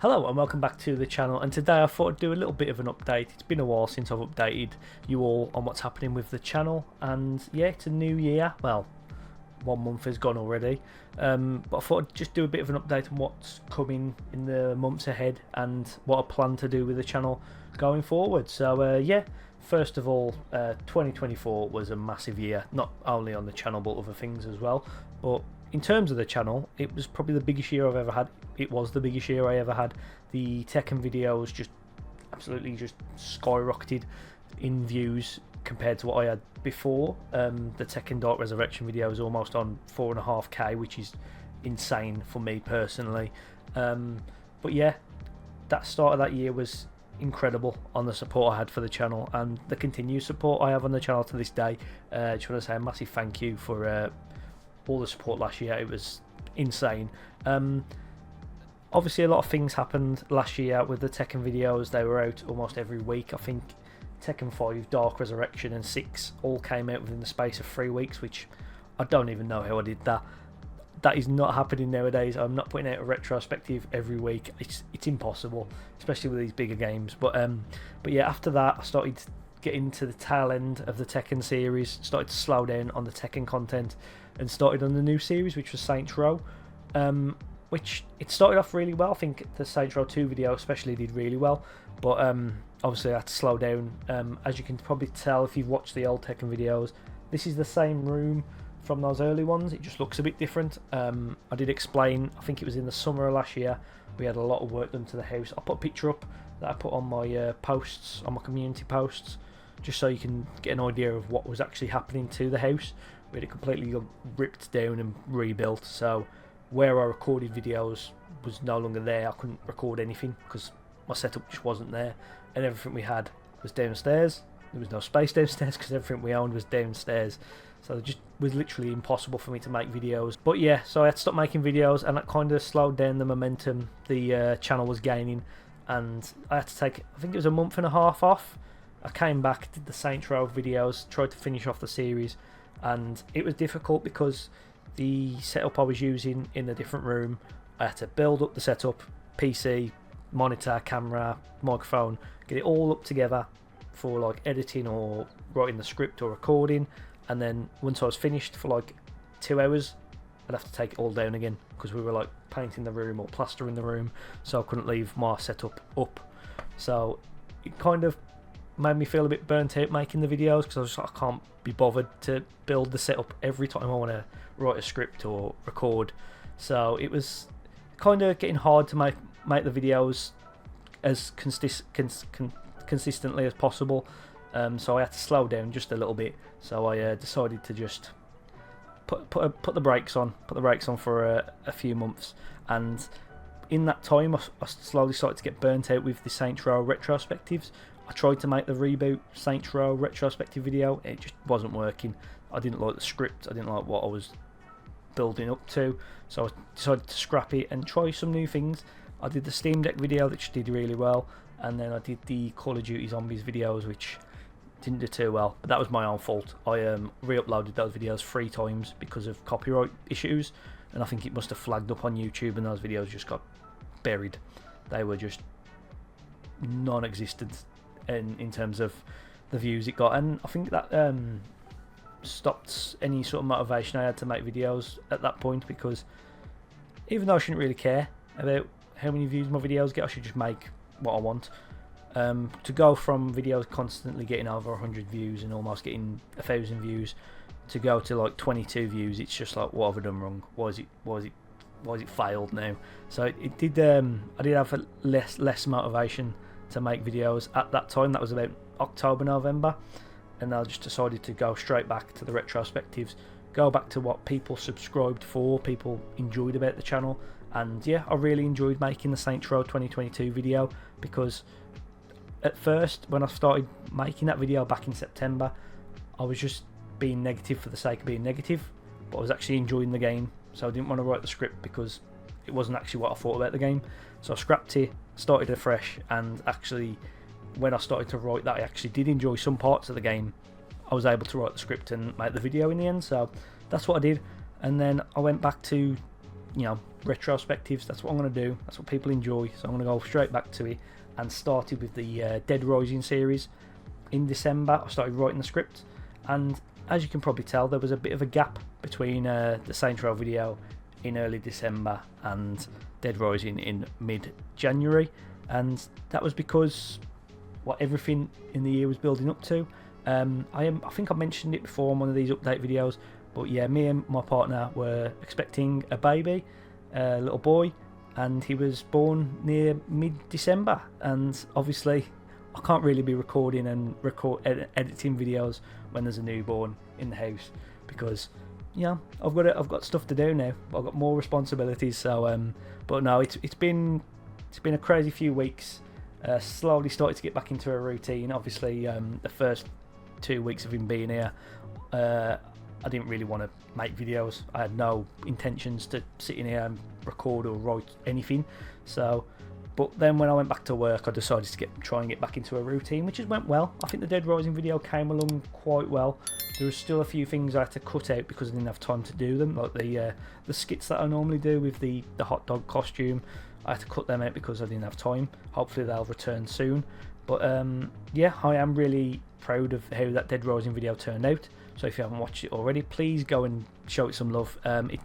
Hello and welcome back to the channel, and today I thought I'd do a little bit of an update. It's been a while since I've updated you all on what's happening with the channel, and yeah, it's a new year. Well, 1 month has gone already, but I thought I'd just do a bit of an update on what's coming in the months ahead and what I plan to do with the channel going forward. So yeah, first of all, 2024 was a massive year, not only on the channel but other things as well. But in terms of the channel, it was probably the biggest year I've ever had. It was the biggest year I ever had. The Tekken videos just absolutely just skyrocketed in views compared to what I had before. The Tekken Dark Resurrection video is almost on 4.5k, which is insane for me personally. But yeah, that start of that year was incredible on the support I had for the channel and the continued support I have on the channel to this day. Just want to say a massive thank you for all the support last year. It was insane. Obviously a lot of things happened last year with the Tekken videos. They were out almost every week. I think Tekken 5, Dark Resurrection and 6 all came out within the space of 3 weeks, which I don't even know how I did that. That is not happening nowadays. I'm not putting out a retrospective every week. It's impossible, especially with these bigger games. But yeah, after that I started getting to the tail end of the Tekken series, started to slow down on the Tekken content and started on the new series, which was Saints Row, which it started off really well. I think the Saints Row 2 video especially did really well, but obviously I had to slow down. As you can probably tell if you've watched the old Tekken videos, this is the same room from those early ones. It just looks a bit different. I did explain, I think it was in the summer of last year, we had a lot of work done to the house. I put a picture up that I put on my posts, on my community posts, just so you can get an idea of what was actually happening to the house. We had it completely ripped down and rebuilt, so where I recorded videos was no longer there. I couldn't record anything because my setup just wasn't there, and everything we had was downstairs. There was no space downstairs because everything we owned was downstairs, so it just was literally impossible for me to make videos. But yeah, so I had to stop making videos, and that kind of slowed down the momentum the channel was gaining, and I had to take, I think it was a month and a half off. I came back, did the Saints Row videos, tried to finish off the series, and it was difficult because the setup I was using in the different room, I had to build up the setup, PC, monitor, camera, microphone, get it all up together for like editing or writing the script or recording, and then once I was finished for like 2 hours, I'd have to take it all down again because we were like painting the room or plastering the room, so I couldn't leave my setup up. So it kind of made me feel a bit burnt out making the videos because I was like, I can't be bothered to build the setup every time I want to write a script or record. So it was kind of getting hard to make the videos as consistently as possible. So I had to slow down just a little bit. So I decided to just put the brakes on, for a few months, and in that time I slowly started to get burnt out with the Saints Row retrospectives. I tried to make the reboot Saints Row retrospective video, it just wasn't working. I didn't like the script, I didn't like what I was building up to, so I decided to scrap it and try some new things. I did the Steam Deck video, which did really well, and then I did the Call of Duty Zombies videos, which didn't do too well, but that was my own fault. I re-uploaded those videos 3 times because of copyright issues, and I think it must have flagged up on YouTube and those videos just got buried. They were just non-existent in terms of the views it got, and I think that stopped any sort of motivation I had to make videos at that point, because even though I shouldn't really care about how many views my videos get, I should just make what I want. To go from videos constantly getting over 100 views and almost getting 1,000 views to go to like 22 views, it's just like, what have I done wrong? Why is it failed now? So it did. I did have less motivation to make videos at that time. That was about October, November, and I just decided to go straight back to the retrospectives, go back to what people subscribed for, people enjoyed about the channel. And yeah, I really enjoyed making the Saints Row 2022 video, because at first when I started making that video back in September, I was just being negative for the sake of being negative, but I was actually enjoying the game, so I didn't want to write the script because it wasn't actually what I thought about the game. So I scrapped it, started afresh, and actually when I started to write that, I actually did enjoy some parts of the game. I was able to write the script and make the video in the end, so that's what I did. And then I went back to you know, retrospectives. That's what I'm going to do. That's what people enjoy. So I'm going to go straight back to it, and started with the Dead Rising series. In December, I started writing the script, and as you can probably tell, there was a bit of a gap between the Saints Row video in early December and Dead Rising in mid-January, and that was because what everything in the year was building up to. I think I mentioned it before on one of these update videos, but yeah, me and my partner were expecting a baby, a little boy, and he was born near mid-December, and obviously I can't really be recording and editing videos when there's a newborn in the house, because I've got stuff to do now. I've got more responsibilities. So but no, it's been a crazy few weeks. Slowly started to get back into a routine. Obviously, the first 2 weeks of him being here, I didn't really want to make videos. I had no intentions to sit in here and record or write anything. So, but then when I went back to work, I decided to try and get back into a routine, which has went well. I think the Dead Rising video came along quite well. There was still a few things I had to cut out because I didn't have time to do them, like the skits that I normally do with the hot dog costume. I had to cut them out because I didn't have time. Hopefully they'll return soon. But yeah, I am really proud of how that Dead Rising video turned out. So if you haven't watched it already, please go and show it some love. It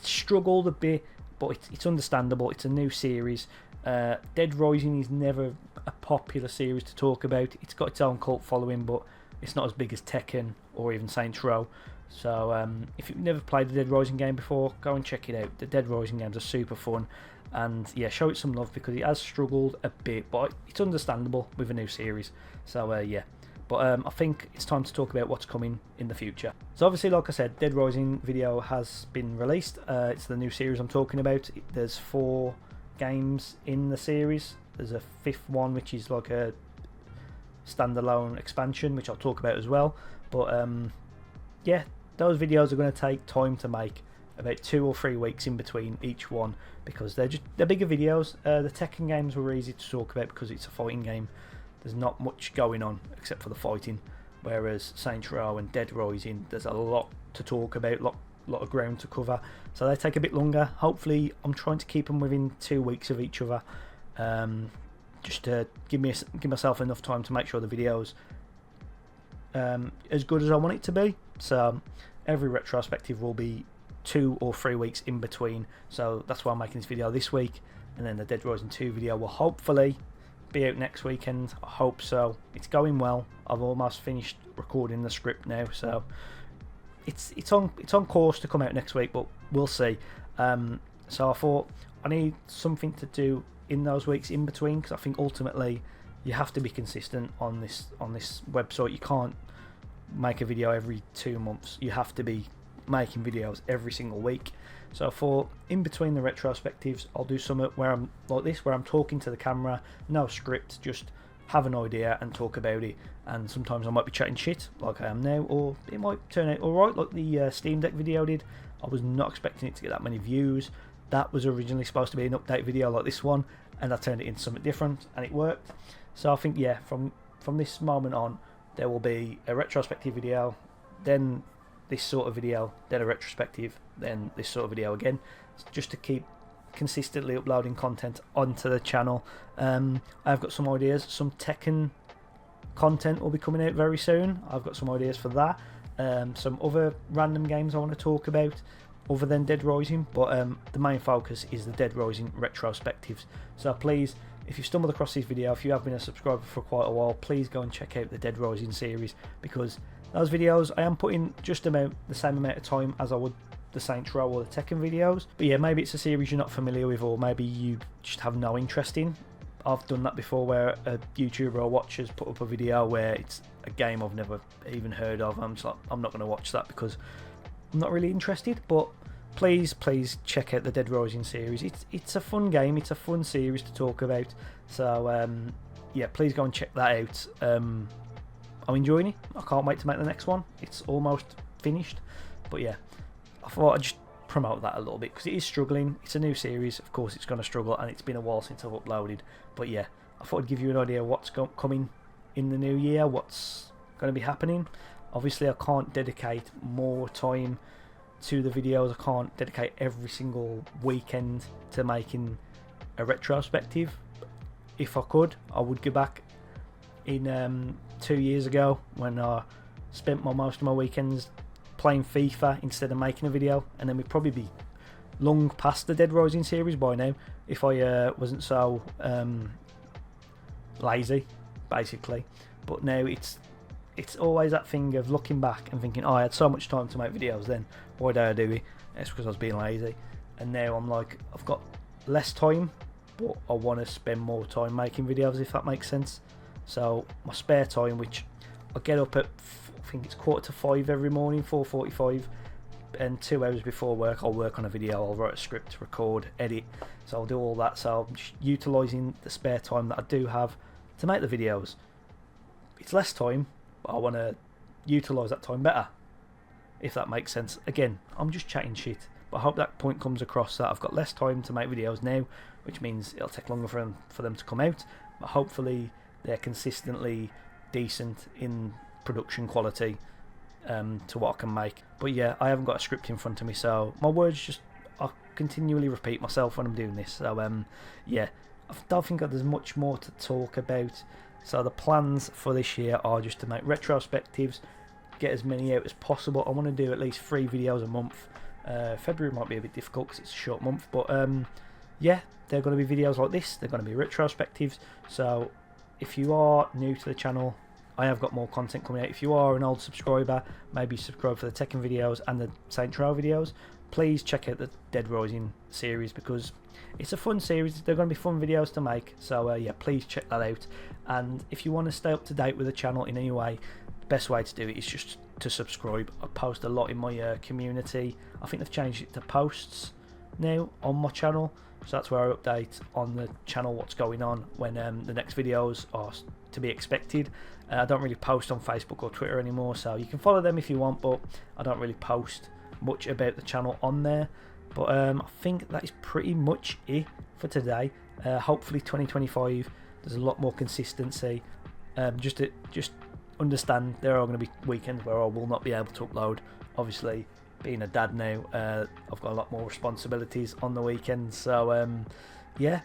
struggled a bit, but it's understandable. It's a new series. Dead Rising is never a popular series to talk about. It's got its own cult following, but it's not as big as Tekken or even Saints Row. So if you've never played the Dead Rising game before, go and check it out. The Dead Rising games are super fun, and yeah, show it some love because it has struggled a bit, but it's understandable with a new series. So yeah, but I think it's time to talk about what's coming in the future. So obviously, like I said, Dead Rising video has been released. It's the new series I'm talking about. There's 4 games in the series. There's a 5th one which is like a standalone expansion, which I'll talk about as well. But yeah, those videos are going to take time to make, about 2 or 3 weeks in between each one, because they're bigger videos. The Tekken games were easy to talk about because it's a fighting game. There's not much going on except for the fighting, whereas Saints Row and Dead Rising, there's a lot to talk about, lot of ground to cover, so they take a bit longer. Hopefully I'm trying to keep them within 2 weeks of each other, just to give myself enough time to make sure the videos as good as I want it to be. So every retrospective will be 2 or 3 weeks in between, so that's why I'm making this video this week, and then the Dead Rising 2 video will hopefully be out next weekend. I hope so. It's going well. I've almost finished recording the script now, so it's on course to come out next week, but we'll see. So I thought I need something to do in those weeks in between, because I think ultimately you have to be consistent on this website. You can't make a video every 2 months. You have to be making videos every single week. So I thought in between the retrospectives I'll do something where I'm like this, where I'm talking to the camera, no script, just have an idea and talk about it. And sometimes I might be chatting shit like I am now, or it might turn out alright like the Steam Deck video did. I was not expecting it to get that many views. That was originally supposed to be an update video like this one, and I turned it into something different and it worked. So I think yeah, from this moment on there will be a retrospective video, then this sort of video, then a retrospective, then this sort of video again, just to keep consistently uploading content onto the channel. I've got some ideas. Some Tekken content will be coming out very soon. I've got some ideas for that. Some other random games I want to talk about other than Dead Rising, but the main focus is the Dead Rising retrospectives. So please, if you've stumbled across this video, if you have been a subscriber for quite a while, please go and check out the Dead Rising series, because those videos I am putting just about the same amount of time as I would the Saints Row or the Tekken videos. But yeah, maybe it's a series you're not familiar with, or maybe you just have no interest in. I've done that before, where a YouTuber I watch has put up a video where it's a game I've never even heard of. I'm just like, I'm not going to watch that because I'm not really interested. But please check out the Dead Rising series. It's a fun game, it's a fun series to talk about. So yeah, please go and check that out. I'm enjoying it. I can't wait to make the next one. It's almost finished, but yeah, I thought I'd just promote that a little bit because it is struggling. It's a new series, of course it's going to struggle, and it's been a while since I've uploaded. But yeah, I thought I'd give you an idea of what's coming in the new year, what's going to be happening. Obviously I can't dedicate more time to the videos. I can't dedicate every single weekend to making a retrospective. If I could, I would go back in 2 years ago when I spent most of my weekends playing FIFA instead of making a video, and then we'd probably be long past the Dead Rising series by now if I wasn't so lazy, basically. But now it's always that thing of looking back and thinking, oh, I had so much time to make videos then, why did I do it? It's because I was being lazy. And now I'm like, I've got less time, but I want to spend more time making videos, if that makes sense. So my spare time, which I get up at, I think it's 4:45 every morning, 4:45, and 2 hours before work I'll work on a video, I'll write a script, record, edit, so I'll do all that. So I'm just utilising the spare time that I do have to make the videos. It's less time, but I want to utilise that time better, if that makes sense. Again, I'm just chatting shit, but I hope that point comes across, that I've got less time to make videos now, which means it'll take longer for them to come out, but hopefully they're consistently decent in production quality to what I can make. But yeah, I haven't got a script in front of me, so my words just, I continually repeat myself when I'm doing this. So yeah, I don't think there's much more to talk about. So the plans for this year are just to make retrospectives, get as many out as possible. I want to do at least 3 videos a month. February might be a bit difficult because it's a short month, but yeah, they're going to be videos like this, they're going to be retrospectives. So if you are new to the channel, I have got more content coming out. If you are an old subscriber, maybe subscribe for the Tekken videos and the Saint Trail videos. Please check out the Dead Rising series because it's a fun series. They're going to be fun videos to make. So yeah, please check that out. And if you want to stay up to date with the channel in any way, the best way to do it is just to subscribe. I post a lot in my community. I think they've changed it to posts now on my channel. So that's where I update on the channel what's going on when the next videos are to be expected. I don't really post on Facebook or Twitter anymore, so you can follow them if you want, but I don't really post much about the channel on there. But I think that is pretty much it for today. Hopefully 2025 there's a lot more consistency. Just understand there are going to be weekends where I will not be able to upload. Obviously, being a dad now, I've got a lot more responsibilities on the weekends. So yeah,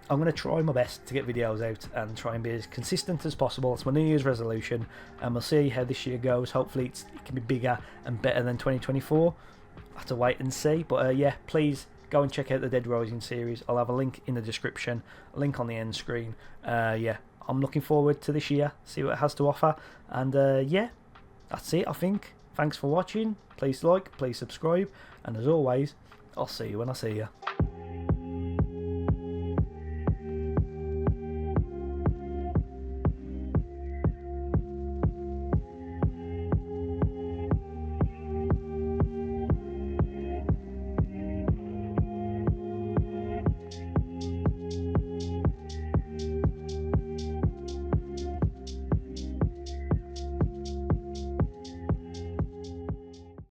I'm going to try my best to get videos out and try and be as consistent as possible. It's my New Year's resolution, and we'll see how this year goes. Hopefully it can be bigger and better than 2024. I have to wait and see. But yeah, please go and check out the Dead Rising series. I'll have a link in the description, a link on the end screen. Yeah, I'm looking forward to this year, see what it has to offer. And yeah, that's it, I think. Thanks for watching. Please like, please subscribe, and as always, I'll see you when I see you.